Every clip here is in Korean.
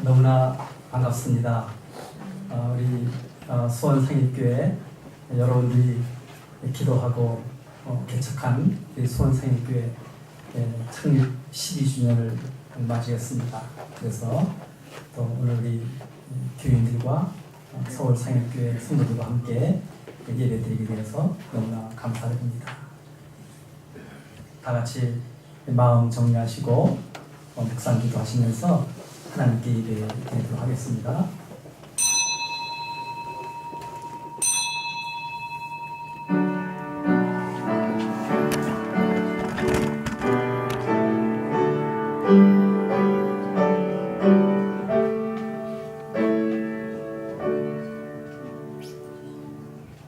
너무나 반갑습니다. 우리 수원상일교회 여러분들이 기도하고 개척한 수원상일교회 창립 12주년을 맞이했습니다. 그래서 또 오늘 우리 교인들과 서울상일교회 성도들과 함께 예배드리게 되어서 너무나 감사드립니다. 다 같이 마음 정리하시고 묵상 기도하시면서 하나님께 예배드리도록 하겠습니다.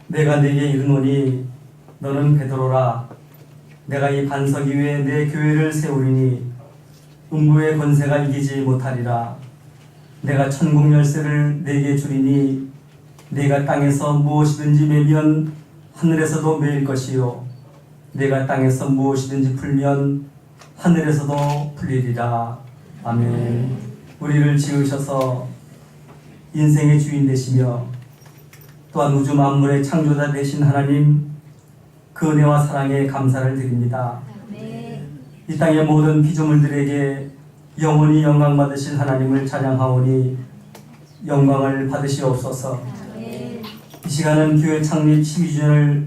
내가 네게 이르노니 너는 베드로라. 내가 이 반석 위에 내 교회를 세우리니 음부의 권세가 이기지 못하리라. 내가 천국 열쇠를 네게 주리니 네가 땅에서 무엇이든지 매면 하늘에서도 매일 것이요 네가 땅에서 무엇이든지 풀면 하늘에서도 풀리리라. 아멘. 우리를 지으셔서 인생의 주인 되시며 또한 우주 만물의 창조자 되신 하나님, 그 은혜와 사랑에 감사를 드립니다. 이 땅의 모든 피조물들에게 영원히 영광 받으신 하나님을 찬양하오니 영광을 받으시옵소서. 이 시간은 교회 창립 12주년을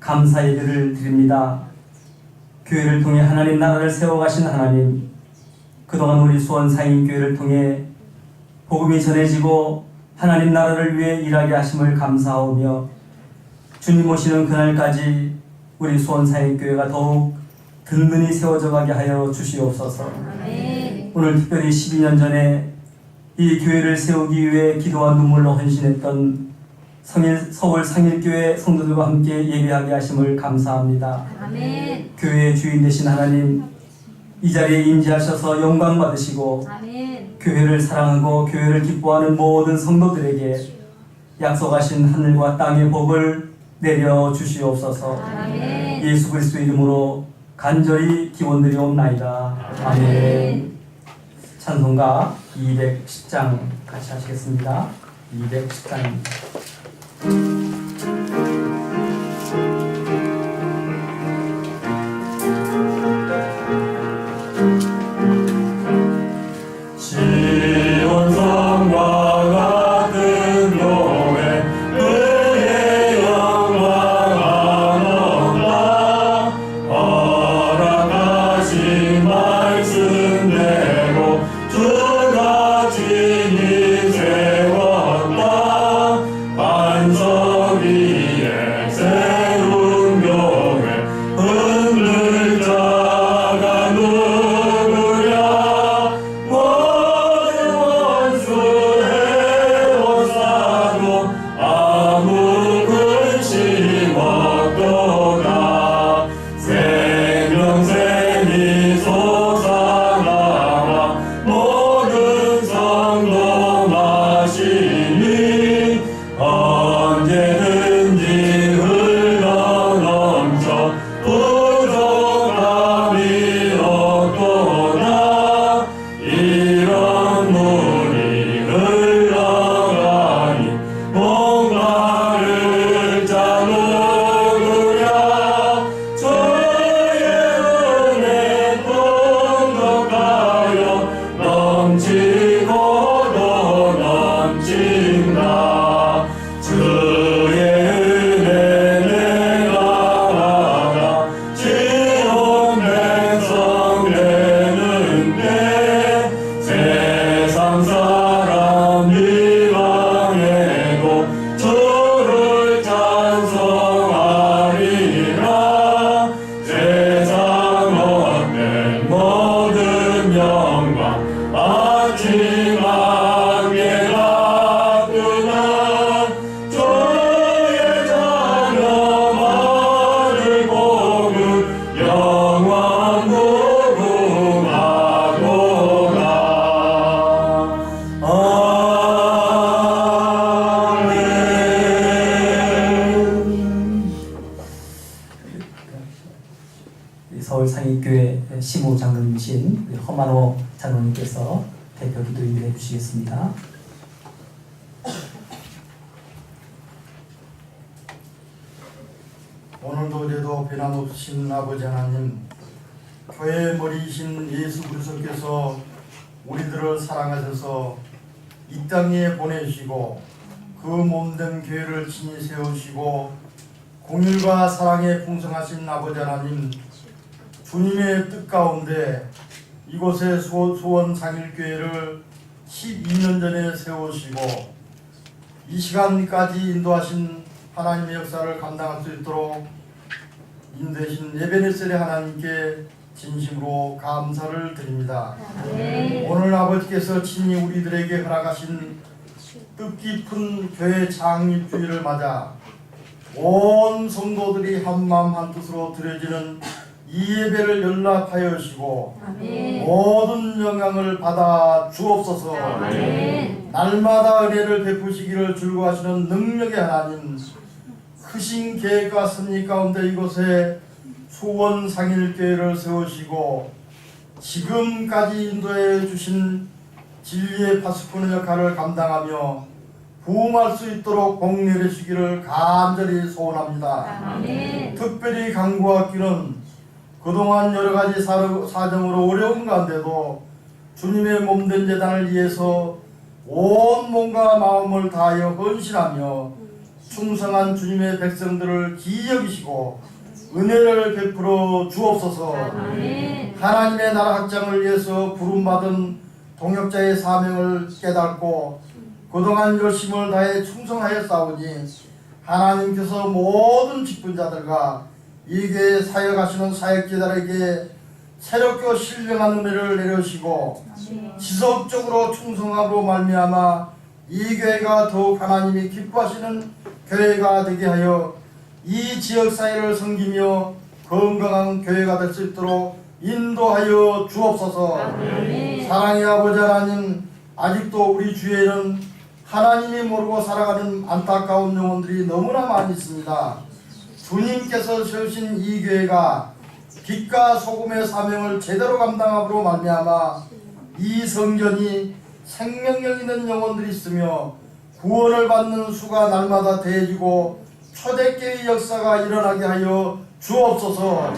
감사 예배를 드립니다. 교회를 통해 하나님 나라를 세워가신 하나님, 그동안 우리 수원상인교회를 통해 복음이 전해지고 하나님 나라를 위해 일하게 하심을 감사하오며 주님 오시는 그날까지 우리 수원상인교회가 더욱 든든히 세워져 가게 하여 주시옵소서. 아멘. 오늘 특별히 12년 전에 이 교회를 세우기 위해 기도와 눈물로 헌신했던 서울 상일교회 성도들과 함께 예배하게 하심을 감사합니다. 아멘. 교회의 주인 되신 하나님, 이 자리에 임재하셔서 영광 받으시고 아멘. 교회를 사랑하고 교회를 기뻐하는 모든 성도들에게 약속하신 하늘과 땅의 복을 내려 주시옵소서. 아멘. 예수 그리스도 이름으로 간절히 기원드리옵나이다. 아멘. 찬송가 210장 같이 하시겠습니다. 210장입니다. 주가 진이 세웠다. 서울상립교회 시무 장로님이신 우리 허만호 장로님께서 대표 기도 인도해 주시겠습니다. 오늘도 이제도 변함없으신 아버지 하나님, 교회의 머리이신 예수 그리스도께서 우리들을 사랑하셔서 이 땅에 보내주시고 그 몸된 교회를 친히 세우시고 공율과 사랑에 풍성하신 아버지 하나님, 주님의 뜻 가운데 이곳에 수원 상일교회를 12년 전에 세우시고 이 시간까지 인도하신 하나님의 역사를 감당할 수 있도록 인도하신 에베네셀의 하나님께 진심으로 감사를 드립니다. 오늘 아버지께서 친히 우리들에게 허락하신 뜻깊은 교회 창립주의를 맞아 온 성도들이 한마음 한뜻으로 드려지는 이 예배를 연락하여 주시고 모든 영광을 받아 주옵소서. 날마다 은혜를 베푸시기를 즐거워하시는 능력의 하나님, 크신 계획과 섭리 가운데 이곳에 수원 상일교회를 세우시고 지금까지 인도해 주신 진리의 파수꾼의 역할을 감당하며 부흥할 수 있도록 복내려 주시기를 간절히 소원합니다. 특별히 간구하기는 그동안 여러가지 사정으로 어려운 가운데도 주님의 몸된 제단을 위해서 온 몸과 마음을 다하여 헌신하며 충성한 주님의 백성들을 기여기시고 은혜를 베풀어 주옵소서. 하나님의 나라 확장을 위해서 부름받은 동역자의 사명을 깨닫고 그동안 열심을 다해 충성하여 싸우니 하나님께서 모든 직분자들과 이 교회에 사역하시는 사역자들에게 새롭게 신령한 은혜를 내려주시고 지속적으로 충성함으로 말미암아 이 교회가 더욱 하나님이 기뻐하시는 교회가 되게 하여 이 지역사회를 섬기며 건강한 교회가 될 수 있도록 인도하여 주옵소서. 사랑의 아버지 하나님, 아직도 우리 주위에는 하나님이 모르고 살아가는 안타까운 영혼들이 너무나 많이 있습니다. 주님께서 세우신 이 교회가 빛과 소금의 사명을 제대로 감당함으로 말미암아 이 성전이 생명력 있는 영혼들이 있으며 구원을 받는 수가 날마다 더해지고 초대교회 역사가 일어나게 하여 주옵소서.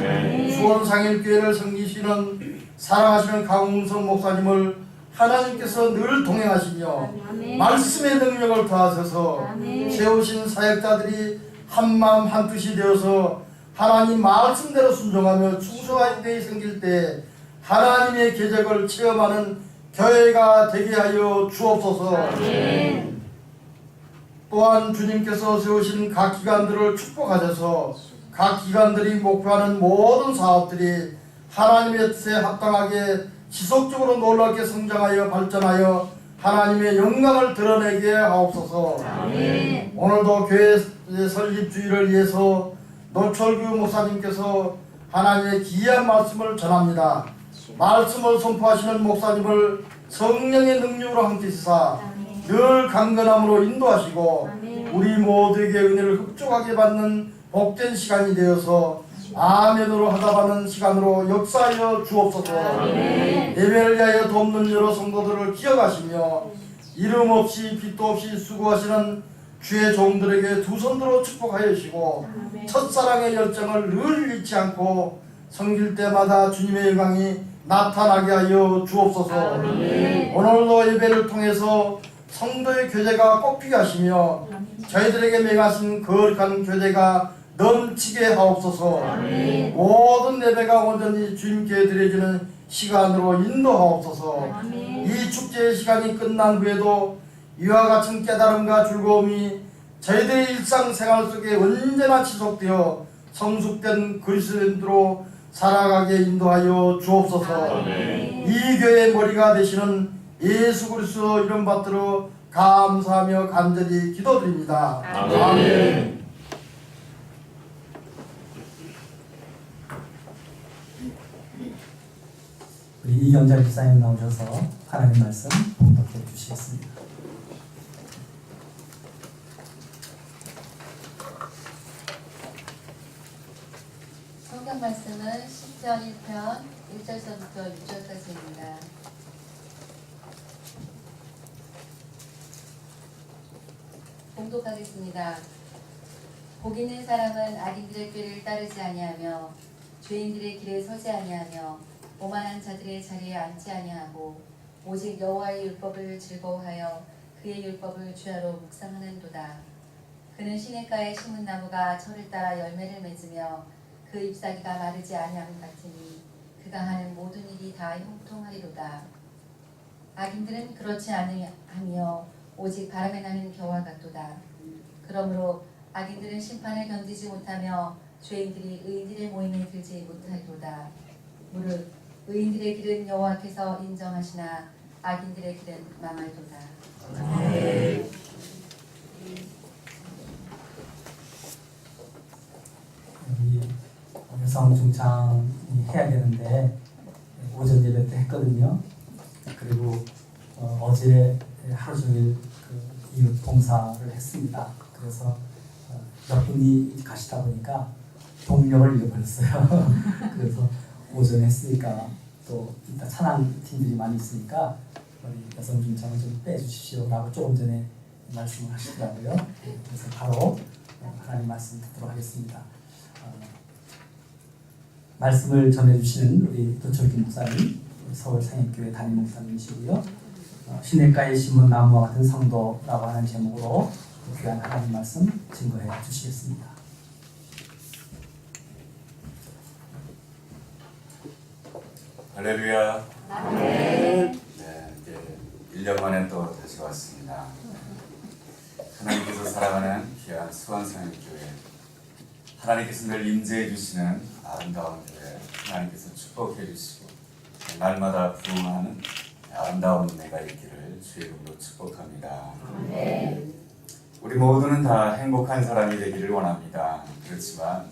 수원 상일교회를 섬기시는 사랑하시는 강웅성 목사님을 하나님께서 늘 동행하시며 말씀의 능력을 더하셔서 세우신 사역자들이 한마음 한뜻이 되어서 하나님 말씀대로 순종하며 충성한 교회에 생길 때 하나님의 계적을 체험하는 교회가 되게 하여 주옵소서. 또한 주님께서 세우신 각 기관들을 축복하셔서 각 기관들이 목표하는 모든 사업들이 하나님의 뜻에 합당하게 지속적으로 놀랍게 성장하여 발전하여 하나님의 영광을 드러내게 하옵소서. 오늘도 교회 설립주의를 위해서 노철규 목사님께서 하나님의 귀한 말씀을 전합니다. 말씀을 선포하시는 목사님을 성령의 능력으로 함께 시사 늘 강건함으로 인도하시고 우리 모두에게 은혜를 흡족하게 받는 복된 시간이 되어서 아멘으로 하답하는 시간으로 역사하여 주옵소서. 예배를 위하여 돕는 여러 성도들을 기억하시며 이름 없이 빛도 없이 수고하시는 주의 종들에게 두 손들어 축복하여 주시고 첫사랑의 열정을 늘 잃지 않고 섬길 때마다 주님의 영광이 나타나게 하여 주옵소서. 오늘도 예배를 통해서 성도의 교제가 꽃피게 하시며 저희들에게 명하신 거룩한 교제가 넘치게 하옵소서. 모든 예배가 온전히 주님께 드려지는 시간으로 인도하옵소서. 이 축제의 시간이 끝난 후에도 이와 같은 깨달음과 즐거움이 저희들의 일상생활 속에 언제나 지속되어 성숙된 그리스도인으로 살아가게 인도하여 주옵소서. 이 교회의 머리가 되시는 예수 그리스도 이름 받들어 감사하며 간절히 기도드립니다. 아멘. 우리 이경자 집사님 나오셔서 하나님 말씀 봉독해 주시겠습니다. 성경 말씀은 시편 1편 1절서부터 6절까지입니다. 봉독하겠습니다. 복 있는 사람은 악인들의 꾀를 따르지 아니하며 죄인들의 길에 서지 아니하며 오만한 자들의 자리에 앉지 아니하고 오직 여호와의 율법을 즐거워하여 그의 율법을 주야로 묵상하는도다. 그는 시냇가에 심은 나무가 철을 따라 열매를 맺으며 그 잎사귀가 마르지 아니함 같으니 그가 하는 모든 일이 다 형통하리로다. 악인들은 그렇지 아니하며 오직 바람에 나는 겨와 같도다. 그러므로 악인들은 심판을 견디지 못하며 죄인들이 의인들의 모임에 들지 못하리로다. 무릇 의인들의 길은 여호와께서 인정하시나 악인들의 길은 망할도다. 우리 여성 중창이 해야 되는데 오전 예배 때 했거든요. 그리고 어제 하루 종일 그 이웃 봉사를 했습니다. 그래서 몇 분이 가시다 보니까 동력을 잃어버렸어요. 그래서 오전에 했으니까 또 이따 찬양 팀들이 많이 있으니까 우리 여성 중창을 좀 빼주십시오라고 조금 전에 말씀을 하시더라고요. 그래서 바로 하나님 말씀 듣도록 하겠습니다. 말씀을 전해주시는 우리 도철기 목사님, 서울 상인교회 담임 목사님이시고요. 시냇가에 심은 나무와 같은 성도라고 하는 제목으로 귀한 하나님 말씀 증거해 주시겠습니다. 할렐루야. 네, 이제 1년 만에 또 다시 왔습니다. 하나님께서 사랑하는 귀한 수원상인교회, 하나님께서 늘 임재해 주시는 아름다운 교회, 하나님께서 축복해 주시고 날마다 부흥하는 아름다운 은혜가 있기를 주의 이름으로 축복합니다. 우리 모두는 다 행복한 사람이 되기를 원합니다. 그렇지만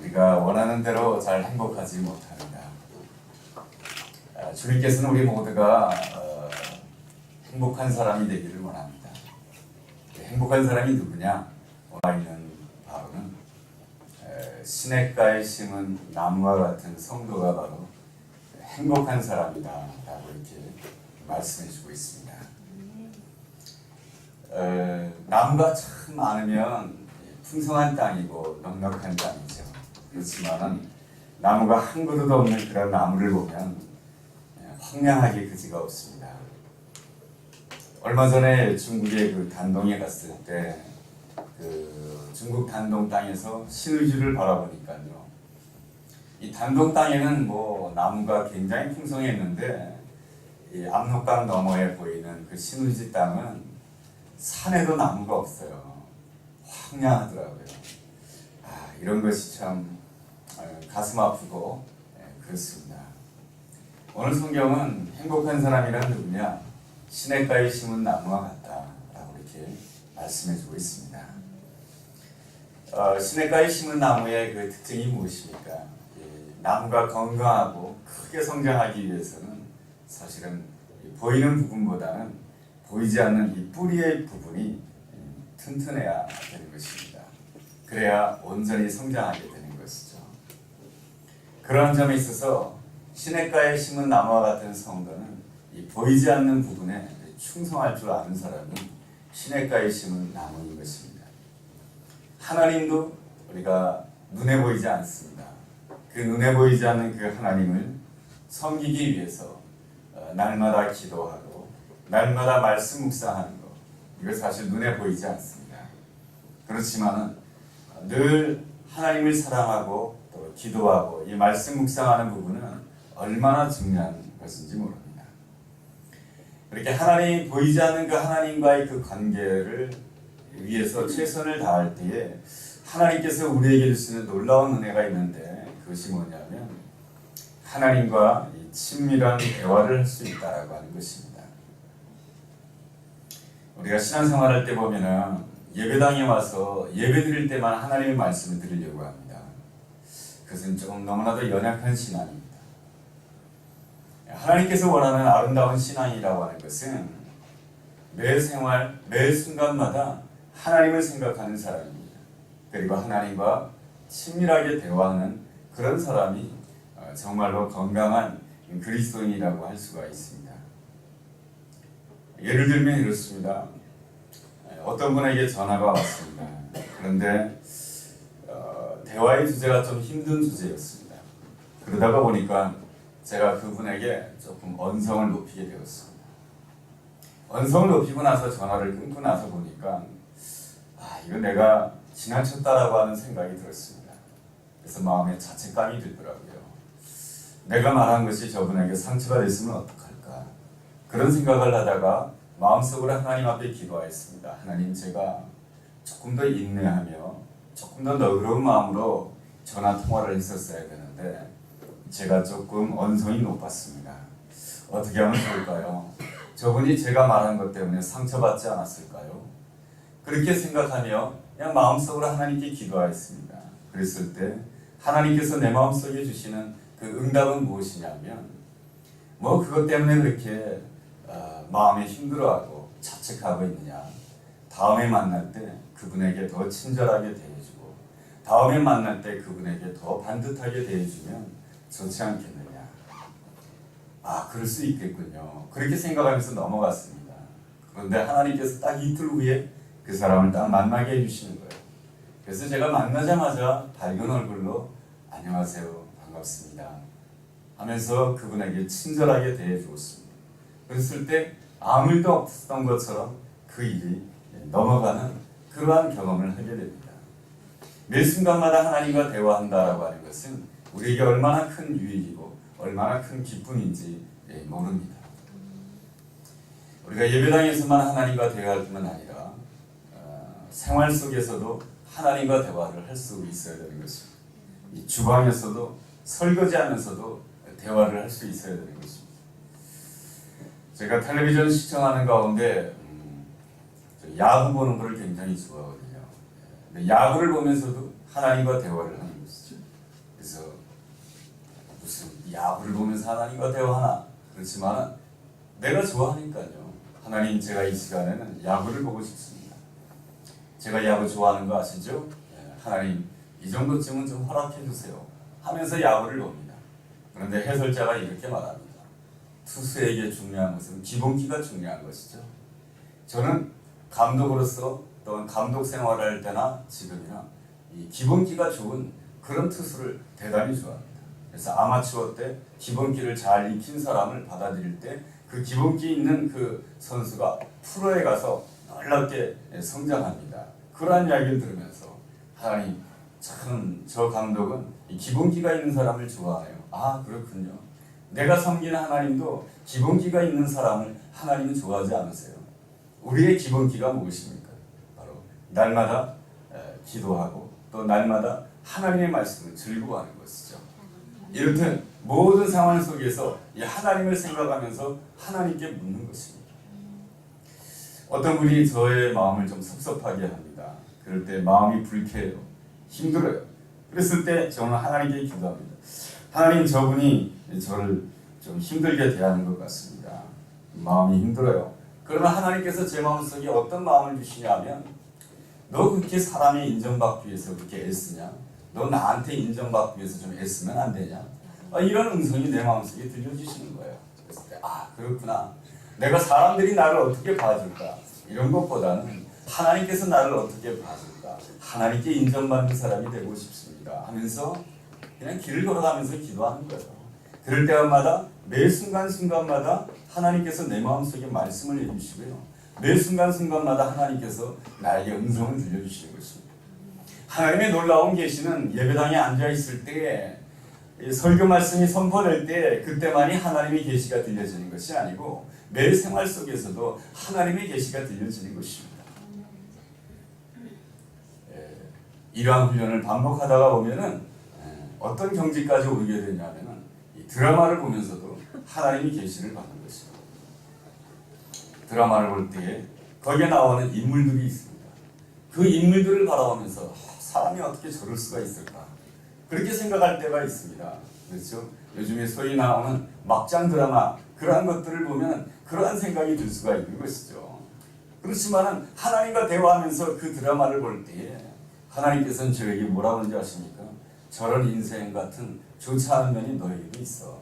우리가 원하는 대로 잘 행복하지 못합니다. 주님께서는 우리 모두가 행복한 사람이 되기를 원합니다. 행복한 사람이 누구냐? 와 있는 바로는 시냇가에 심은 나무와 같은 성도가 바로 행복한 사람이다 라고 이렇게 말씀해 주고 있습니다. 나무가 참 많으면 풍성한 땅이고 넉넉한 땅이죠. 그렇지만 나무가 한 그루도 없는 그런 나무를 보면 황량하기 그지가 없습니다. 얼마 전에 중국의 그 단동에 갔을 때 그 중국 단동 땅에서 신의주를 바라보니까요, 이 단동 땅에는 뭐 나무가 굉장히 풍성했는데 이 압록강 너머에 보이는 그 신의주 땅은 산에도 나무가 없어요. 황량하더라고요. 이런 것이 참 가슴 아프고 그렇습니다. 오늘 성경은 행복한 사람이란 누구냐? 시냇가에 심은 나무와 같다라고 이렇게 말씀해주고 있습니다. 시냇가에 심은 나무의 그 특징이 무엇입니까? 나무가 건강하고 크게 성장하기 위해서는 사실은 보이는 부분보다는 보이지 않는 이 뿌리의 부분이 튼튼해야 되는 것입니다. 그래야 온전히 성장하게 되는 것이죠. 그러한 점에 있어서 시냇가에 심은 나무와 같은 성도는 이 보이지 않는 부분에 충성할 줄 아는 사람이 시냇가에 심은 나무인 것입니다. 하나님도 우리가 눈에 보이지 않습니다. 그 눈에 보이지 않는 그 하나님을 섬기기 위해서 날마다 기도하고 날마다 말씀 묵상하는 것, 이거 사실 눈에 보이지 않습니다. 그렇지만은 늘 하나님을 사랑하고 또 기도하고 이 말씀 묵상하는 부분은 얼마나 중요한 것인지 모릅니다. 이렇게 하나님 보이지 않는 그 하나님과의 그 관계를 위해서 최선을 다할 때에 하나님께서 우리에게 주시는 놀라운 은혜가 있는데, 그것이 뭐냐면 하나님과 이 친밀한 대화를 할 수 있다라고 하는 것입니다. 우리가 신앙생활할 때 보면은 예배당에 와서 예배 드릴 때만 하나님의 말씀을 드리려고 합니다. 그것은 조금 너무나도 연약한 신앙입니다. 하나님께서 원하는 아름다운 신앙이라고 하는 것은 매 생활, 매 순간마다 하나님을 생각하는 사람입니다. 그리고 하나님과 친밀하게 대화하는 그런 사람이 정말로 건강한 그리스도인이라고 할 수가 있습니다. 예를 들면 이렇습니다. 어떤 분에게 전화가 왔습니다. 그런데 대화의 주제가 좀 힘든 주제였습니다. 그러다가 보니까 제가 그분에게 조금 언성을 높이게 되었습니다. 언성을 높이고 나서 전화를 끊고 나서 보니까 이거 내가 지나쳤다라고 하는 생각이 들었습니다. 그래서 마음에 자책감이 들더라고요. 내가 말한 것이 저분에게 상처가 됐으면 어떡할까? 그런 생각을 하다가 마음속으로 하나님 앞에 기도하였습니다. 하나님, 제가 조금 더 인내하며 조금 더 너그러운 마음으로 전화 통화를 했었어야 되는데 제가 조금 언성이 높았습니다. 어떻게 하면 좋을까요? 저분이 제가 말한 것 때문에 상처받지 않았을까요? 그렇게 생각하며 그냥 마음속으로 하나님께 기도하였습니다. 그랬을 때 하나님께서 내 마음속에 주시는 그 응답은 무엇이냐면 그것 때문에 그렇게 마음에 힘들어하고 자책하고 있느냐, 다음에 만날 때 그분에게 더 친절하게 대해주고 다음에 만날 때 그분에게 더 반듯하게 대해주면 좋지 않겠느냐. 그럴 수 있겠군요. 그렇게 생각하면서 넘어갔습니다. 그런데 하나님께서 딱 이틀 후에 그 사람을 딱 만나게 해주시는 거예요. 그래서 제가 만나자마자 밝은 얼굴로 안녕하세요, 반갑습니다 하면서 그분에게 친절하게 대해주었습니다. 그랬을 때 아무 일도 없었던 것처럼 그 일이 넘어가는 그러한 경험을 하게 됩니다. 매 순간마다 하나님과 대화한다라고 하는 것은 우리에게 얼마나 큰 유익이고 얼마나 큰 기쁨인지 모릅니다. 우리가 예배당에서만 하나님과 대화할 뿐만 아니라 생활 속에서도 하나님과 대화를 할 수 있어야 되는 것입니다. 이 주방에서도 설거지하면서도 대화를 할 수 있어야 되는 것입니다. 제가 텔레비전 시청하는 가운데 야구 보는 걸 굉장히 좋아하거든요. 근데 야구를 보면서도 하나님과 대화를 하는 것이죠. 그래서 무슨 야구를 보면서 하나님과 대화하나? 그렇지만 내가 좋아하니까요. 하나님, 제가 이 시간에는 야구를 보고 싶습니다. 제가 야구 좋아하는 거 아시죠? 하나님, 이 정도쯤은 좀 허락해 주세요 하면서 야구를 봅니다. 그런데 해설자가 이렇게 말합니다. 투수에게 중요한 것은 기본기가 중요한 것이죠. 저는 감독으로서 또는 감독 생활을 할 때나 지금이나 이 기본기가 좋은 그런 투수를 대단히 좋아합니다. 그래서 아마추어 때 기본기를 잘 익힌 사람을 받아들일 때 그 기본기 있는 그 선수가 프로에 가서 놀랍게 성장합니다. 그러한 이야기를 들으면서 하나님, 참 저 감독은 이 기본기가 있는 사람을 좋아해요. 그렇군요. 내가 섬기는 하나님도 기본기가 있는 사람을 하나님은 좋아하지 않으세요. 우리의 기본기가 무엇입니까? 바로 날마다 기도하고 또 날마다 하나님의 말씀을 즐거워하는 것이죠. 이렇듯 모든 상황 속에서 이 하나님을 생각하면서 하나님께 묻는 것입니다. 어떤 분이 저의 마음을 좀 섭섭하게 합니다. 그럴 때 마음이 불쾌해요. 힘들어요. 그랬을 때 저는 하나님께 기도합니다. 하나님, 저분이 저를 좀 힘들게 대하는 것 같습니다. 마음이 힘들어요. 그러나 하나님께서 제 마음속에 어떤 마음을 주시냐면, 너 그렇게 사람이 인정받기 위해서 그렇게 애쓰냐? 너 나한테 인정받기 위해서 좀 애쓰면 안 되냐? 이런 음성이 내 마음속에 들려주시는 거예요. 그랬을 때 그렇구나. 내가 사람들이 나를 어떻게 봐줄까? 이런 것보다는 하나님께서 나를 어떻게 봐줄까? 하나님께 인정받는 사람이 되고 싶습니다 하면서 그냥 길을 걸어가면서 기도하는 거예요. 그럴 때마다 매 순간순간마다 하나님께서 내 마음속에 말씀을 해주시고요. 매 순간순간마다 하나님께서 나에게 음성을 들려주시는 것입니다. 하나님의 놀라운 계시는 예배당에 앉아있을 때 설교 말씀이 선포될 때 그때만이 하나님의 계시가 들려지는 것이 아니고 매 생활 속에서도 하나님의 계시가 들려지는 것입니다. 이러한 훈련을 반복하다가 보면은 어떤 경지까지 오르게 되냐면은 이 드라마를 보면서도 하나님의 계시를 받는 것입니다. 드라마를 볼 때에 거기에 나오는 인물들이 있습니다. 그 인물들을 바라보면서 사람이 어떻게 저럴 수가 있을까? 그렇게 생각할 때가 있습니다. 그렇죠? 요즘에 소위 나오는 막장 드라마 그러한 것들을 보면 그러한 생각이 들 수가 있는 것이죠. 그렇지만 하나님과 대화하면서 그 드라마를 볼 때에 하나님께서는 저에게 뭐라고 하는지 아십니까? 저런 인생 같은 좋지 않은 면이 너에게도 있어.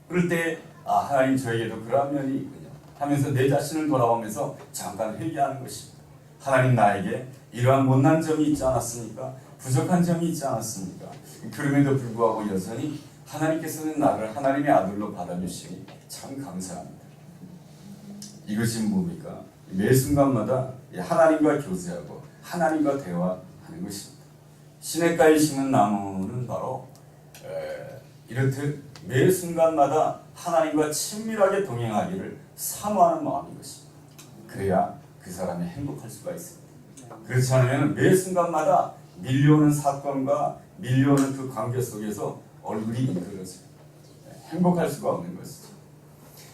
그럴 때 하나님 저에게도 그러한 면이 있군요 하면서 내 자신을 돌아보면서 잠깐 회개하는 것입니다. 하나님 나에게 이러한 못난 점이 있지 않았습니까? 부족한 점이 있지 않았습니까? 그럼에도 불구하고 여전히 하나님께서는 나를 하나님의 아들로 받아주시니 참 감사합니다. 이것이 뭡니까? 매 순간마다 하나님과 교제하고 하나님과 대화하는 것입니다. 시냇가에 심은 나무는 바로 이렇듯 매 순간마다 하나님과 친밀하게 동행하기를 사모하는 마음인 것입니다. 그래야 그 사람이 행복할 수가 있습니다. 그렇지 않으면 매 순간마다 밀려오는 사건과 밀려오는 그 관계 속에서 얼굴이 이끌어져요. 행복할 수가 없는 것이죠.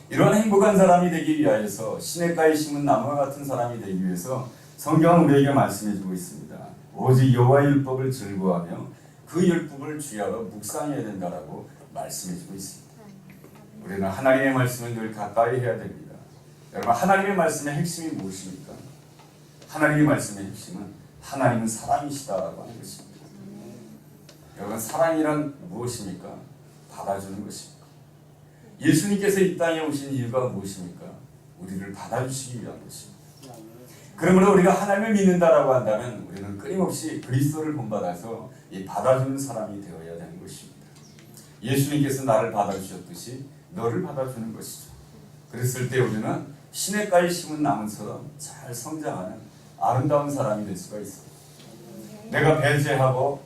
이런 행복한 사람이 되기 위하여서 시냇가에 심은 나무와 같은 사람이 되기 위해서 성경은 우리에게 말씀해주고 있습니다. 오직 여호와의 율법을 즐거워하며 그 율법을 주야로 묵상해야 된다라고 말씀해주고 있습니다. 우리는 하나님의 말씀을 늘 가까이 해야 됩니다. 여러분, 하나님의 말씀의 핵심이 무엇입니까? 하나님의 말씀의 핵심은 하나님은 사랑이시다라고 하는 것입니다. 여러분, 사랑이란 무엇입니까? 받아주는 것입니다. 예수님께서 이 땅에 오신 이유가 무엇입니까? 우리를 받아주시기 위한 것입니다. 그러므로 우리가 하나님을 믿는다라고 한다면 우리는 끊임없이 그리스도를 본받아서 이 받아주는 사람이 되어야 되는 것입니다. 예수님께서 나를 받아주셨듯이 너를 받아주는 것이죠. 그랬을 때 우리는 시냇가에 심은 나무처럼 잘 성장하는 아름다운 사람이 될 수가 있습니다. 내가 배제하고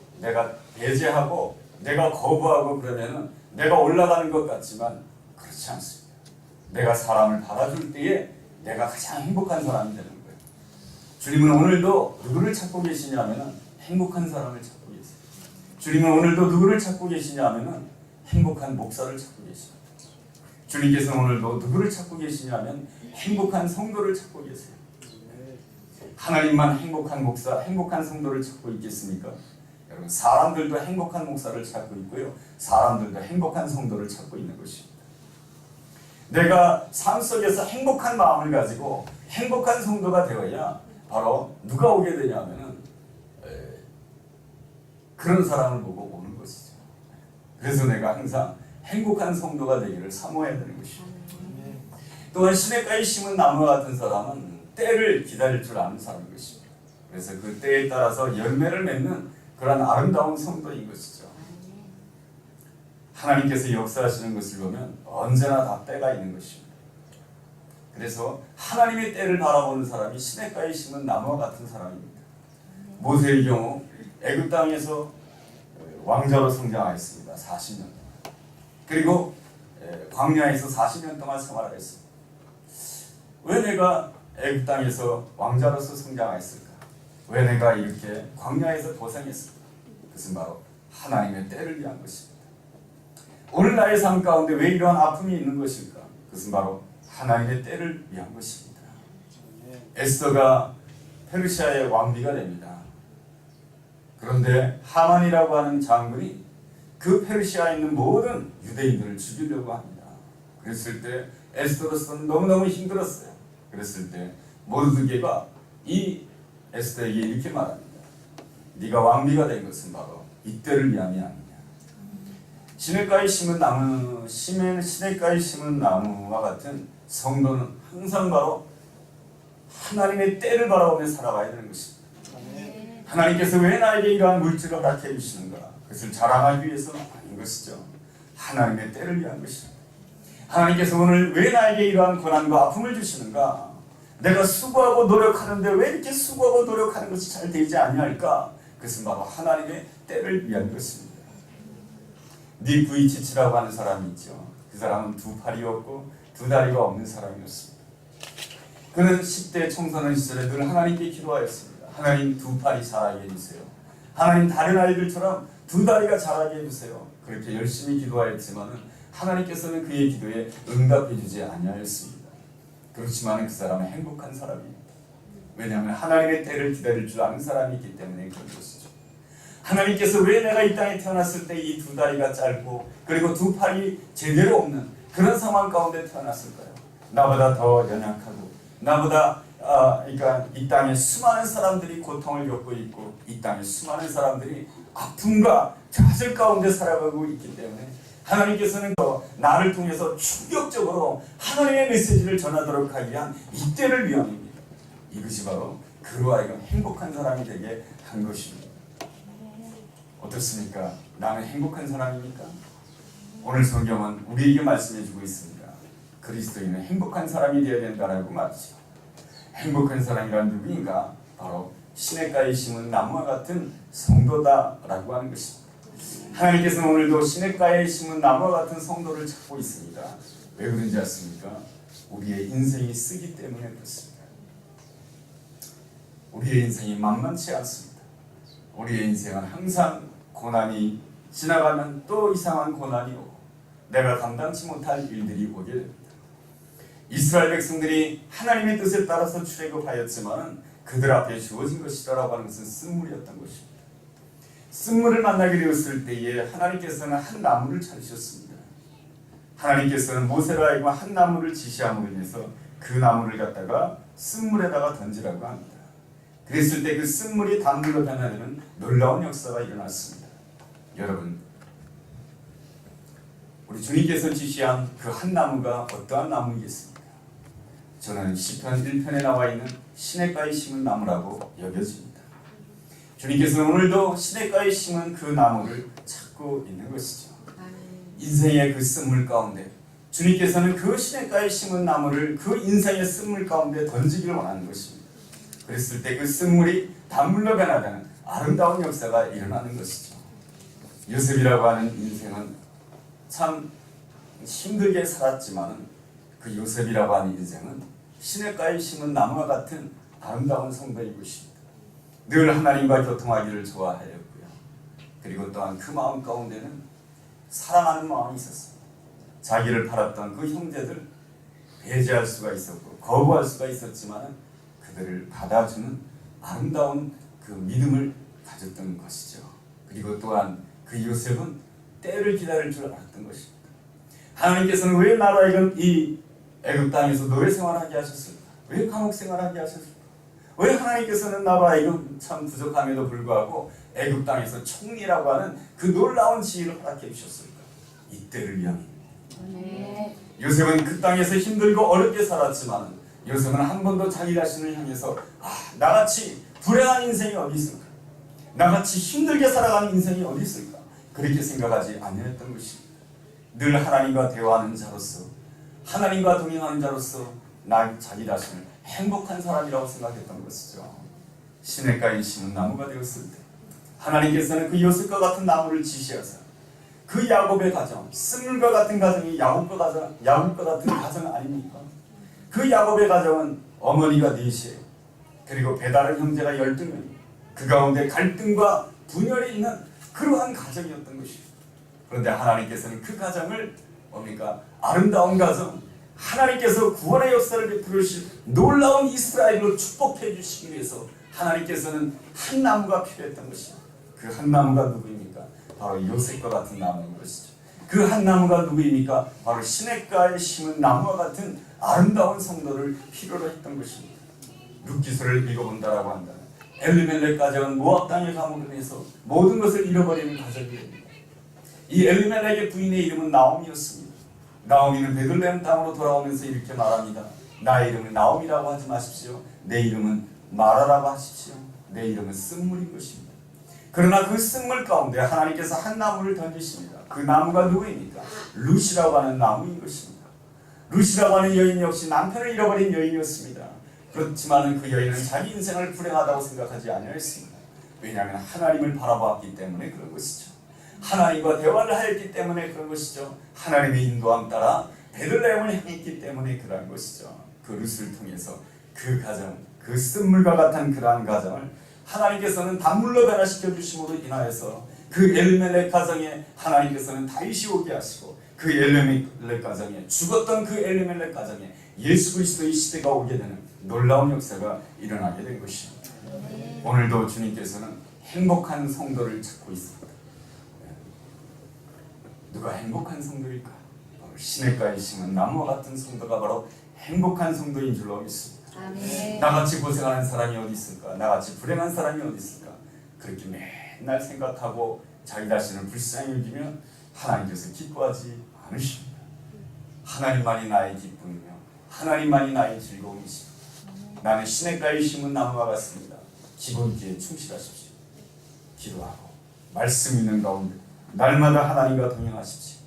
내가 거부하고 그러면은 내가 올라가는 것 같지만 그렇지 않습니다. 내가 사람을 받아줄 때에 내가 가장 행복한 사람이 되는 거예요. 주님은 오늘도 누구를 찾고 계시냐면은 행복한 사람을 찾고 계세요. 주님은 오늘도 누구를 찾고 계시냐면은 행복한 목사를 찾고 계십니다. 주님께서는 오늘도 누구를 찾고 계시냐면 행복한 성도를 찾고 계세요. 하나님만 행복한 목사, 행복한 성도를 찾고 있겠습니까? 여러분, 사람들도 행복한 목사를 찾고 있고요. 사람들도 행복한 성도를 찾고 있는 것입니다. 내가 삶 속에서 행복한 마음을 가지고 행복한 성도가 되어야 바로 누가 오게 되냐면은 그런 사람을 보고 오는 것이죠. 그래서 내가 항상 행복한 성도가 되기를 사모해야 되는 것입니다. 또한 시냇가에 심은 나무와 같은 사람은 때를 기다릴 줄 아는 사람인 것입니다. 그래서 그 때에 따라서 열매를 맺는 그런 아름다운 성도인 것이죠. 하나님께서 역사하시는 것을 보면 언제나 다 때가 있는 것입니다. 그래서 하나님의 때를 바라보는 사람이 시냇가에 심은 나무와 같은 사람입니다. 모세의 경우 애굽 땅에서 왕자로 성장하였습니다. 40년 동안. 그리고 광야에서 40년 동안 생활했습니다. 왜 내가 애굽 땅에서 왕자로서 성장했을까? 왜 내가 이렇게 광야에서 고생했을까? 그것은 바로 하나님의 때를 위한 것입니다. 오늘 나의 삶 가운데 왜 이러한 아픔이 있는 것일까? 그것은 바로 하나님의 때를 위한 것입니다. 에스더가 페르시아의 왕비가 됩니다. 그런데 하만이라고 하는 장군이 그 페르시아에 있는 모든 유대인들을 죽이려고 합니다. 그랬을 때 에스더로서는 너무너무 힘들었어요. 그랬을 때 모르드게가 이 에스더에게 이렇게 말합니다. 네가 왕비가 된 것은 바로 이 때를 위함이 아니냐. 시냇가에 심은 나무, 시냇가에 심은 나무와 같은 성도는 항상 바로 하나님의 때를 바라보며 살아가야 되는 것입니다. 하나님께서 왜 나에게 이러한 물질을 갖게 해주시는가? 그것을 자랑하기 위해서는 아닌 것이죠. 하나님의 때를 위한 것입니다. 하나님께서 오늘 왜 나에게 이러한 고난과 아픔을 주시는가? 내가 수고하고 노력하는데 왜 이렇게 수고하고 노력하는 것이 잘 되지 아니할까? 그것은 바로 하나님의 때를 위한 것입니다. 니부이치치라고 하는 사람이 있죠. 그 사람은 두 팔이 없고 두 다리가 없는 사람이었습니다. 그는 10대 청소년 시절에 늘 하나님께 기도하였습니다. 하나님 두 팔이 자라게 해주세요. 하나님 다른 아이들처럼 두 다리가 자라게 해주세요. 그렇게 열심히 기도하였지만 하나님께서는 그의 기도에 응답해 주지 아니하였습니다. 그렇지만 그 사람은 행복한 사람입니다. 왜냐하면 하나님의 때를 기다릴 줄 아는 사람이 있기 때문에 그런 것이죠. 하나님께서 왜 내가 이 땅에 태어났을 때 이 두 다리가 짧고 그리고 두 팔이 제대로 없는 그런 상황 가운데 태어났을까요? 나보다 더 연약하고 나보다 그러니까 이 땅에 수많은 사람들이 고통을 겪고 있고 이 땅에 수많은 사람들이 아픔과 좌절 가운데 살아가고 있기 때문에 하나님께서는 나를 통해서 충격적으로 하나님의 메시지를 전하도록 하기 위한 이때를 위함입니다. 이것이 바로 그로 하여금 행복한 사람이 되게 한 것입니다. 어떻습니까? 나는 행복한 사람입니까? 오늘 성경은 우리에게 말씀해주고 있습니다. 그리스도인은 행복한 사람이 되어야 된다라고 말이죠. 행복한 사람이란 누구인가? 바로 시냇가에 심은 나무와 같은 성도다라고 하는 것입니다. 하나님께서는 오늘도 시냇가에 심은 나무와 같은 성도를 찾고 있습니다. 왜 그런지 아십니까? 우리의 인생이 쓰기 때문에 그렇습니다. 우리의 인생이 만만치 않습니다. 우리의 인생은 항상 고난이 지나가면 또 이상한 고난이 오고 내가 감당치 못할 일들이 오게 됩니다. 이스라엘 백성들이 하나님의 뜻에 따라서 출애굽하였지만 그들 앞에 주어진 것이라고 하는 것은 쓴물이었던 것입니다. 쓴물을 만나게 되었을 때에 하나님께서는 한 나무를 찾으셨습니다. 하나님께서는 모세로 하여금 한 나무를 지시함으로 인해서 그 나무를 갖다가 쓴물에다가 던지라고 합니다. 그랬을 때 그 쓴물이 단물로 변화되는 놀라운 역사가 일어났습니다. 여러분, 우리 주님께서 지시한 그 한 나무가 어떠한 나무이겠습니까? 저는 시편 1편에 나와 있는 시냇가에 심은 나무라고 여겨집니다. 주님께서는 오늘도 시냇가에 심은 그 나무를 찾고 있는 것이죠. 인생의 그 쓴물 가운데 주님께서는 그 시냇가에 심은 나무를 그 인생의 쓴물 가운데 던지기를 원하는 것입니다. 그랬을 때 그 쓴물이 단물로 변화되는 아름다운 역사가 일어나는 것이죠. 요셉이라고 하는 인생은 참 힘들게 살았지만 그 요셉이라고 하는 인생은 시냇가에 심은 나무와 같은 아름다운 성도인 것입니다. 늘 하나님과 교통하기를 좋아하였고요. 그리고 또한 그 마음 가운데는 사랑하는 마음이 있었습니다. 자기를 팔았던 그 형제들 배제할 수가 있었고 거부할 수가 있었지만 그들을 받아주는 아름다운 그 믿음을 가졌던 것이죠. 그리고 또한 그 요셉은 때를 기다릴 줄 알았던 것입니다. 하나님께서는 왜 나로 하여금 이 애굽 땅에서 노예 생활하게 하셨을까? 왜 감옥 생활하게 하셨을까? 왜 하나님께서는 나로 하여금 참 부족함에도 불구하고 애굽 땅에서 총리라고 하는 그 놀라운 지위를 허락해 주셨을까? 이때를 위함입니다. 요셉은 그 땅에서 힘들고 어렵게 살았지만 요셉은 한 번도 자기 자신을 향해서 나같이 불행한 인생이 어디 있을까? 나같이 힘들게 살아가는 인생이 어디 있을까? 그렇게 생각하지 아니했던 것입니다. 늘 하나님과 대화하는 자로서 하나님과 동행하는 자로서 자기 자신을 행복한 사람이라고 생각했던 것이죠. 시냇가에 심은 나무가 되었을 때 하나님께서는 그 요셉과 같은 나무를 지시하사 그 야곱의 가정, 쓴물과 같은 가정이 야곱과 같은 가정 아닙니까? 그 야곱의 가정은 어머니가 넷이에요. 그리고 배다른 형제가 12명이에요. 그 가운데 갈등과 분열이 있는 그러한 가정이었던 것입니다. 그런데 하나님께서는 그 가정을 아름다운 가정, 하나님께서 구원의 역사를 베풀으실 놀라운 이스라엘로 축복해 주시기 위해서 하나님께서는 한 나무가 필요했던 것입니다. 그 한 나무가 누구입니까? 바로 요셉과 같은 나무인 것이죠. 그 한 나무가 누구입니까? 바로 시냇가에 심은 나무와 같은 아름다운 성도를 필요로 했던 것입니다. 룻기서를 읽어본다라고 한다면 엘리멜렉 가정은 모압 땅에 감옥을 해서 모든 것을 잃어버리는 가정입니다. 이 엘리멜렉의 부인의 이름은 나오미였습니다. 나오미는 베들레헴 땅으로 돌아오면서 이렇게 말합니다. 나의 이름은 나오미라고 하지 마십시오. 내 이름은 마라라고 하십시오. 내 이름은 쓴물인 것입니다. 그러나 그 쓴물 가운데 하나님께서 한 나무를 던지십니다. 그 나무가 누구입니까? 룻이라고 하는 나무인 것입니다. 룻이라고 하는 여인 역시 남편을 잃어버린 여인이었습니다. 그렇지만 그 여인은 자기 인생을 불행하다고 생각하지 아니했습니다. 왜냐하면 하나님을 바라보았기 때문에 그런 것이죠. 하나님과 대화를 하였기 때문에 그런 것이죠. 하나님의 인도함 따라 베들레헴을 향했기 때문에 그러한 것이죠. 그 룻을 통해서 그 가정, 그 쓴물과 같은 그러한 가정을 하나님께서는 단물로 변화시켜 주심으로 인하여서 그 엘리멜렉 가정에 하나님께서는 다윗이 오게 하시고 그 엘리멜렉 가정에 죽었던 그 엘리멜렉 가정에 예수 그리스도의 시대가 오게 되는 놀라운 역사가 일어나게 된 것입니다. 오늘도 주님께서는 행복한 성도를 찾고 있습니다. 누가 행복한 성도일까? 바로 시냇가에 심은 나무와 같은 성도가 바로 행복한 성도인 줄로 믿습니다. 아멘. 나같이 고생하는 사람이 어디 있을까? 나같이 불행한 사람이 어디 있을까? 그렇게 맨날 생각하고 자기 자신을 불쌍히 여기면 하나님께서 기뻐하지 않으십니다. 하나님만이 나의 기쁨이며 하나님만이 나의 즐거움이십니다. 나는 시냇가에 심은 나무와 같습니다. 기본기에 충실하십시오. 기도하고 말씀 있는 가운데 날마다 하나님과 동행하십시오.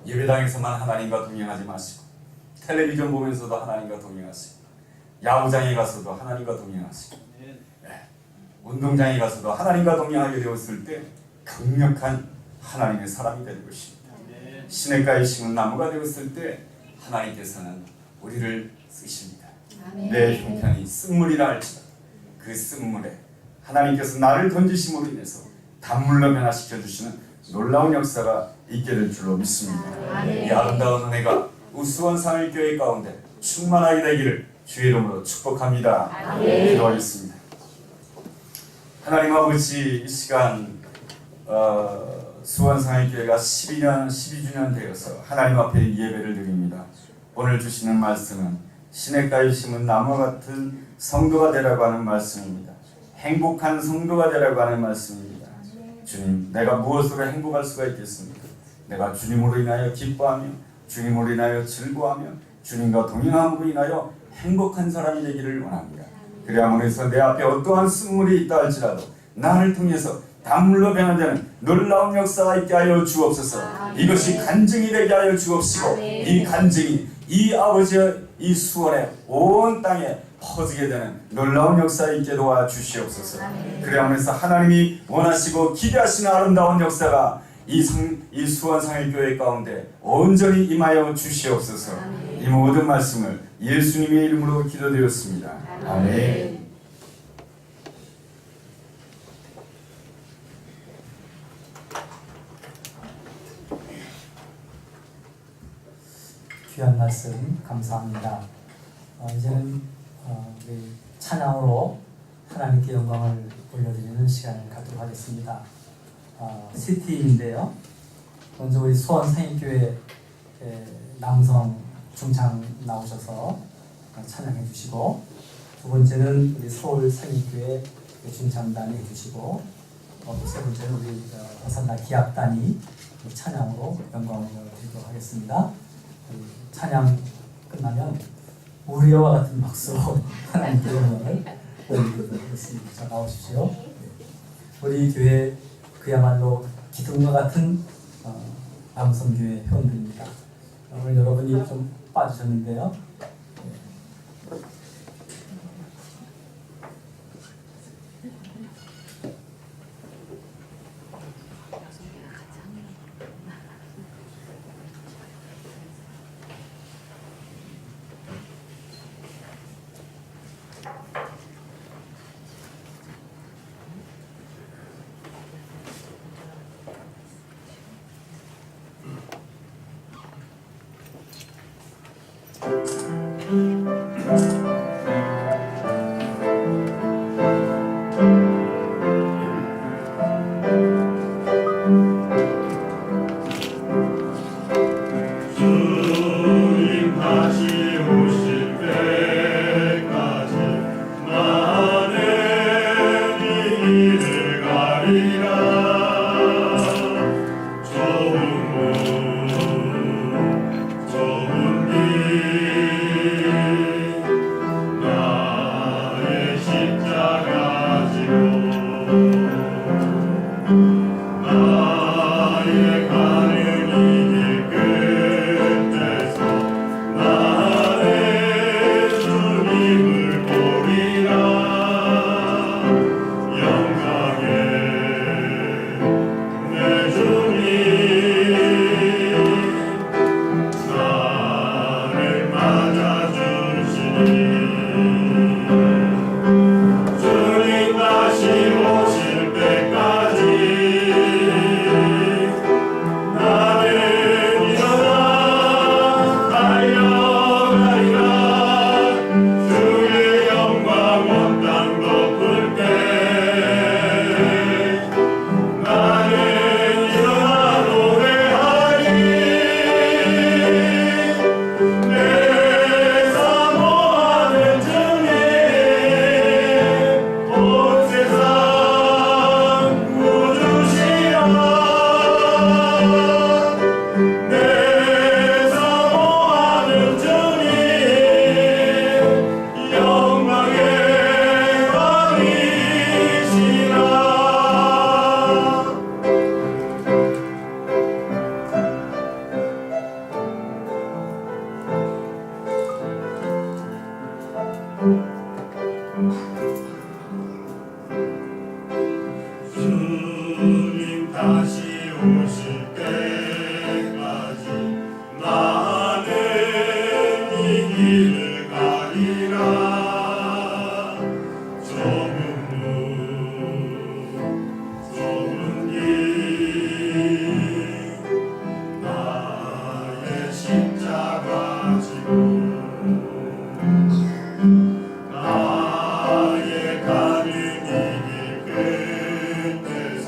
예배당에서만 하나님과 동행하지 마시고 텔레비전 보면서도 하나님과 동행하시고 야구장에 가서도 하나님과 동행하시고 운동장에 가서도 하나님과 동행하게 되었을 때 강력한 하나님의 사람이 될 것입니다. 시냇가에 심은 나무가 되었을 때 하나님께서는 우리를 쓰십니다. 아멘. 내 형편이 쓴물이라 할지라도 그 쓴물에 하나님께서 나를 던지심으로 인해서 단물로 변화시켜 주시는 놀라운 역사가 있게 될 줄로 믿습니다. 아멘. 이 아름다운 은혜가 우수원 상일교회 가운데 충만하게 되기를 주의 이름으로 축복합니다. 아멘. 기도하겠습니다. 하나님 아버지, 이 시간 수원상일교회가 12주년 되어서 하나님 앞에 예배를 드립니다. 오늘 주시는 말씀은 시냇가에 심은 나무와 같은 성도가 되라고 하는 말씀입니다. 행복한 성도가 되라고 하는 말씀입니다. 주님, 내가 무엇으로 행복할 수가 있겠습니까? 내가 주님으로 인하여 기뻐하며 주님으로 인하여 즐거워하며 주님과 동행함으로 인하여 행복한 사람이 되기를 원합니다. 그래야만 해서 내 앞에 어떠한 쓴물이 있다 할지라도 나를 통해서 단물로 변화되는 놀라운 역사가 있게 하여 주옵소서. 이것이 간증이 되게 하여 주옵시고 이 간증이 이 아버지의 이 수원의 온 땅에 퍼지게 되는 놀라운 역사 있게 도와주시옵소서. 그래야만 해서 하나님이 원하시고 기대하시는 아름다운 역사가 이 수원 상일교회 가운데 온전히 임하여 주시옵소서. 이 모든 말씀을 예수님의 이름으로 기도드렸습니다. 아멘. 귀한 말씀 감사합니다. 이제는 우리 찬양으로 하나님께 영광을 올려드리는 시간을 갖도록 하겠습니다. CT인데요. 먼저 우리 수원 상일교회 남성 중창 나오셔서 찬양해 주시고, 두 번째는 우리 서울 상일교회 중창단이 해주시고, 세 번째는 우리 화산다 기합단이 찬양으로 영광을 드리도록 하겠습니다. 찬양 끝나면 우리와 같은 박수로 하나님께 영광을 올리도록 하겠습니다. 자, 나오십시오. 우리 교회 그야말로 기둥과 같은 남성교회 회원들입니다. 오늘 여러분이 좀 빠지셨는데요. 다시 오실 때까지 나는 이 길을 가리라. 좁은 길 나의 십자가 지고 나의 가는 이 길 끝에서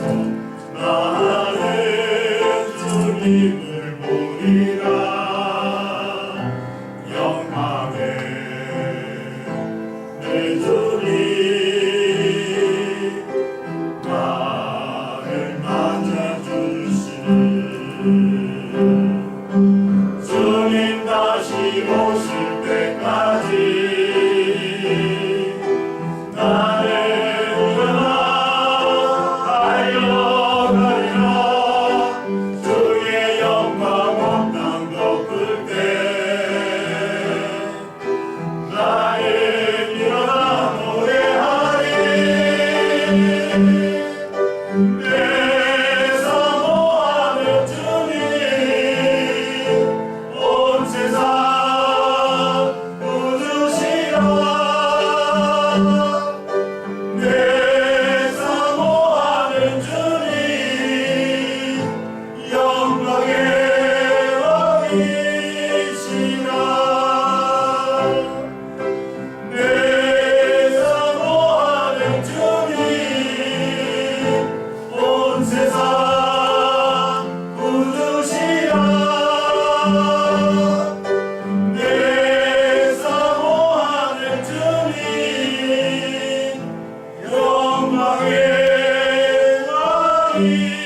나는 주님을 보리라. 영광의 내 주님 나를 만져주시니 주님 다시 오실 때까지 나를 일어나 달려가리라. 주의 영광 온 땅 덮을 때 나를 일어나 노래하리. 내 사모하는 주님 온 세상 부주시라. 내 사모하는 주님 영광의 왕이시라. 내 사모하는 주님 온 세상 부주시라. 내 사모하는 주님 영광의 왕이시라.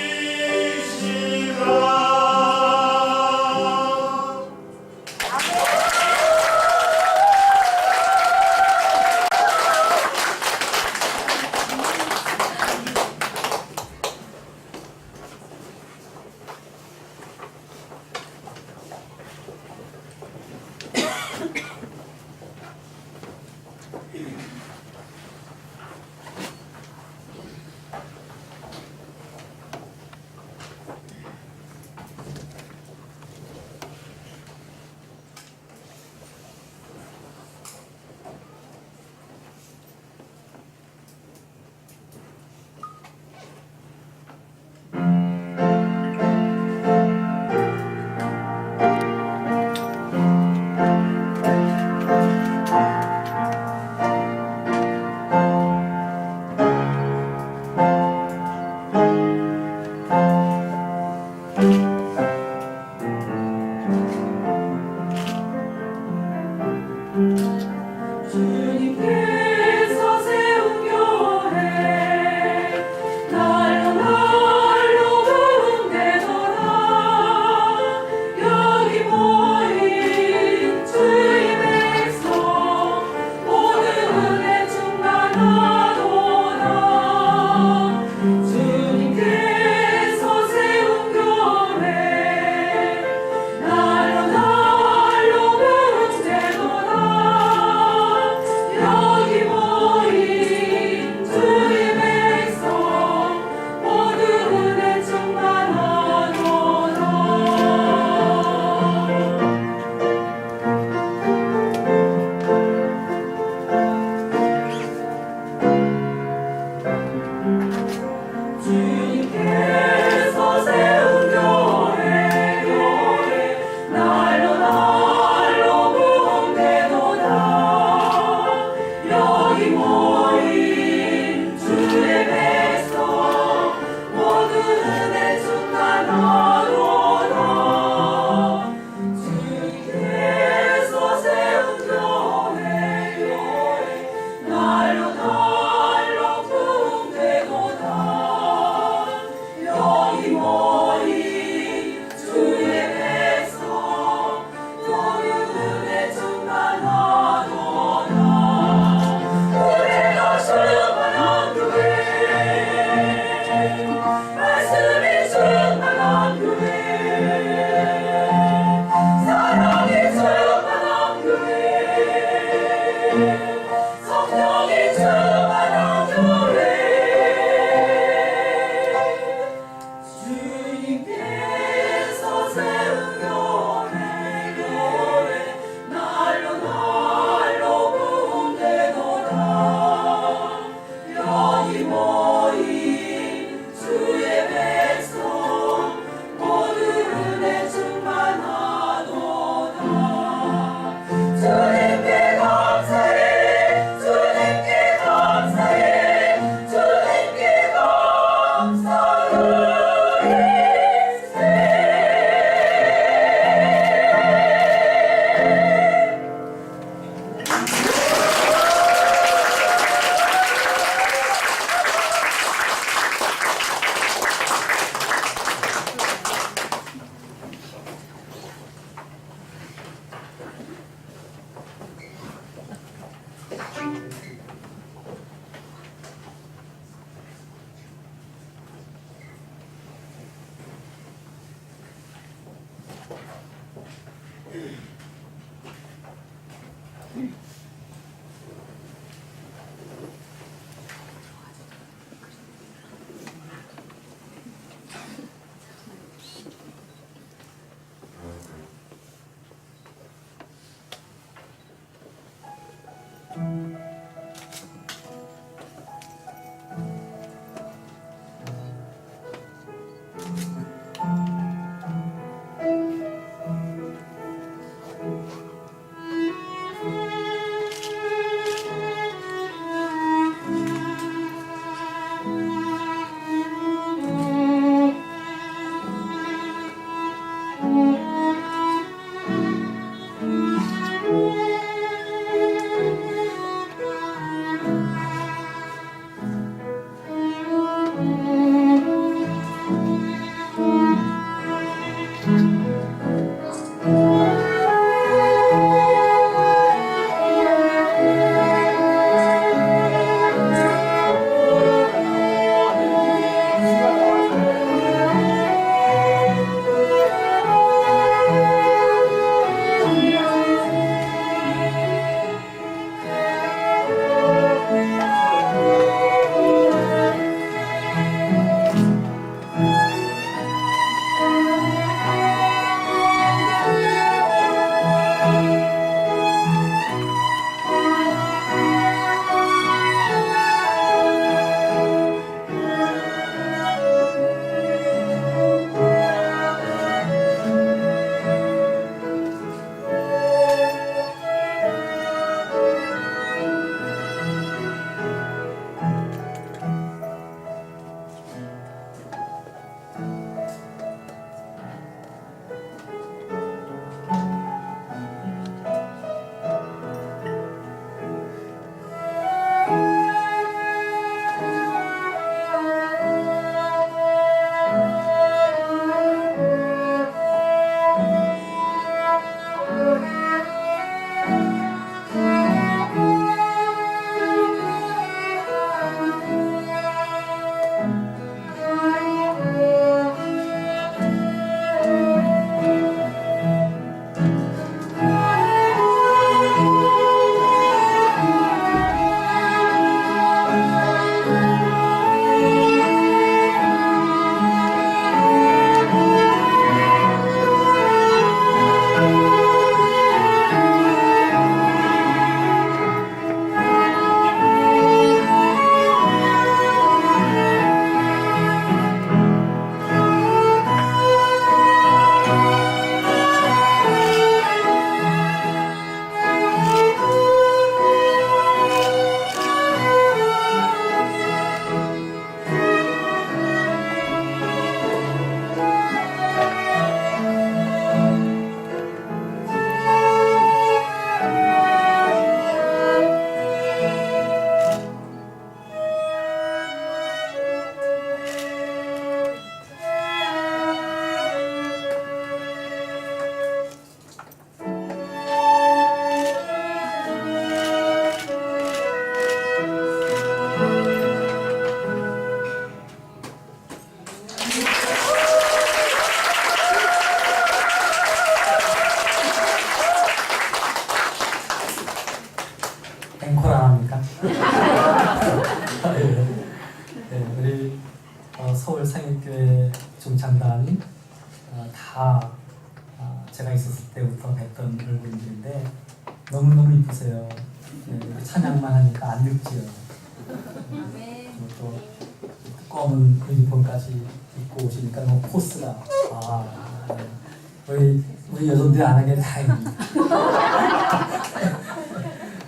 앵콜 안 합니까? 네, 우리 서울 상인교회 중창단 다 제가 있었을 때부터 뵀던 얼굴들인데 너무너무 이쁘세요. 네, 찬양만 하니까 안 늙지요. 그리고 또 검은 유니폼까지 입고 오시니까 너무 포스가 네. 우리 여성들이 안 하게 다행입니다.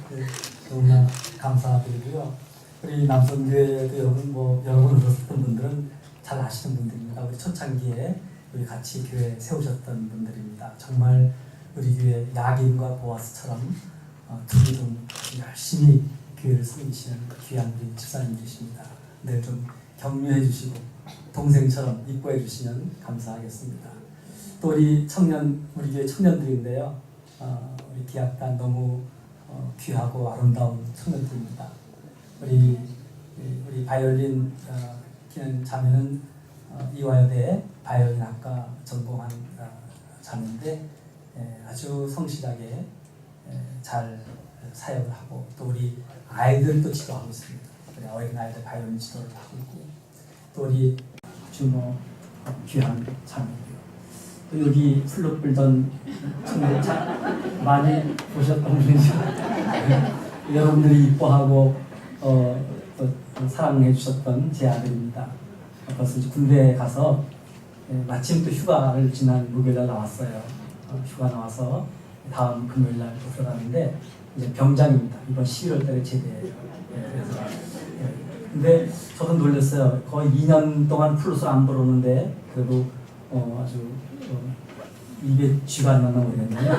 네, 너무나 감사드리고요. 우리 남성교회도 여러분 오셨던 분들은 잘 아시는 분들입니다. 우리 초창기에 우리 같이 교회 세우셨던 분들입니다. 정말 우리 교회 야긴과 보아스처럼 둘이 좀 열심히 교회를 섬기시는 귀한 우리 집사님이십니다. 늘 좀 격려해 주시고 동생처럼 이뻐해 주시면 감사하겠습니다. 또 우리 교회 청년들인데요. 우리 기악단 너무 귀하고 아름다운 청년들입니다. 우리 바이올린 키는 자매는 이화여대 바이올린학과 전공한 자매인데 아주 성실하게 잘 사역을 하고 또 우리 아이들도 지도하고 있습니다. 우리 어린아이들 바이올린 지도를 하고 있고 또 우리 아주 귀한 장면이고요. 또 여기 플룻 불던 친구들 참 많이 보셨던 분이죠. 여러분들이 이뻐하고 또 사랑해 주셨던 제 아들입니다. 벌써 이제 군대에 가서 마침 또 휴가를 지난 목요일날 나왔어요. 휴가 나와서 다음 금요일날 또 들어가는데 이제 병장입니다. 이번 11월달에 제대해요. 근데 저도 놀랐어요. 거의 2년 동안 플룻을 안 불었는데 그래도 아주 입에 쥐가 안 났나 모르겠네요.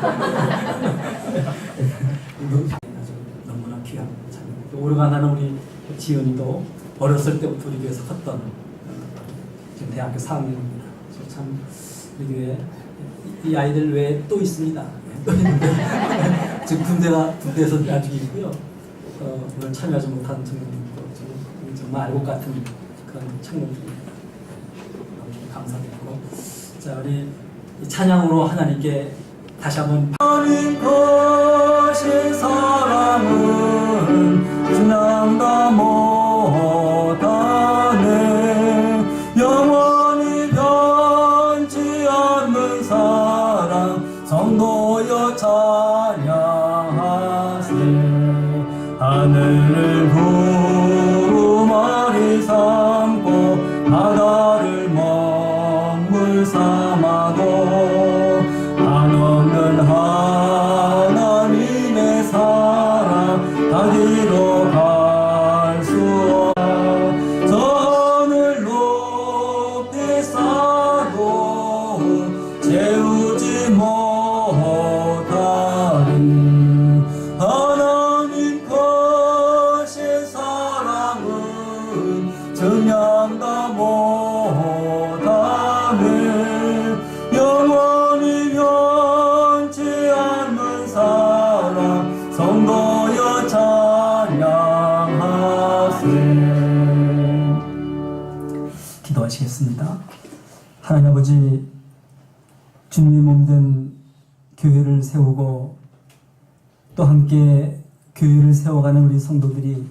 아주 너무나 귀한 참. 오래간하는 우리 지연이도 어렸을 때부터 우리 교회에서 컸던 지금 대학교 4학년입니다. 참 우리 교회 이 아이들 외에 또 있습니다. 또 있는데 지금 군대에서 아직 있고요. 오늘 참여하지 못한 청년도 있고 정말 알곡 같은 그런 청년들입니다. 너무 감사드리고 자 우리 이 찬양으로 하나님께 다시 한번 하나님 것이 사랑은 주남과 못하네 영원히 변치 않는 사랑 성도여 찬양하세 하늘을 두루마리 삼고 바다를 먹물 삼아도 한없는 하나님의 사랑 다기로 갈 수 없다 저 하늘 높이 쌓아도 채우지 못하리 하나님 것이 사랑은 증량다 못하네 영원히 변치 않는 사랑 성도여 찬양하세 기도하시겠습니다. 하나님 아버지 주님의 몸된 교회를 세우고 또 함께 교회를 세워가는 우리 성도들이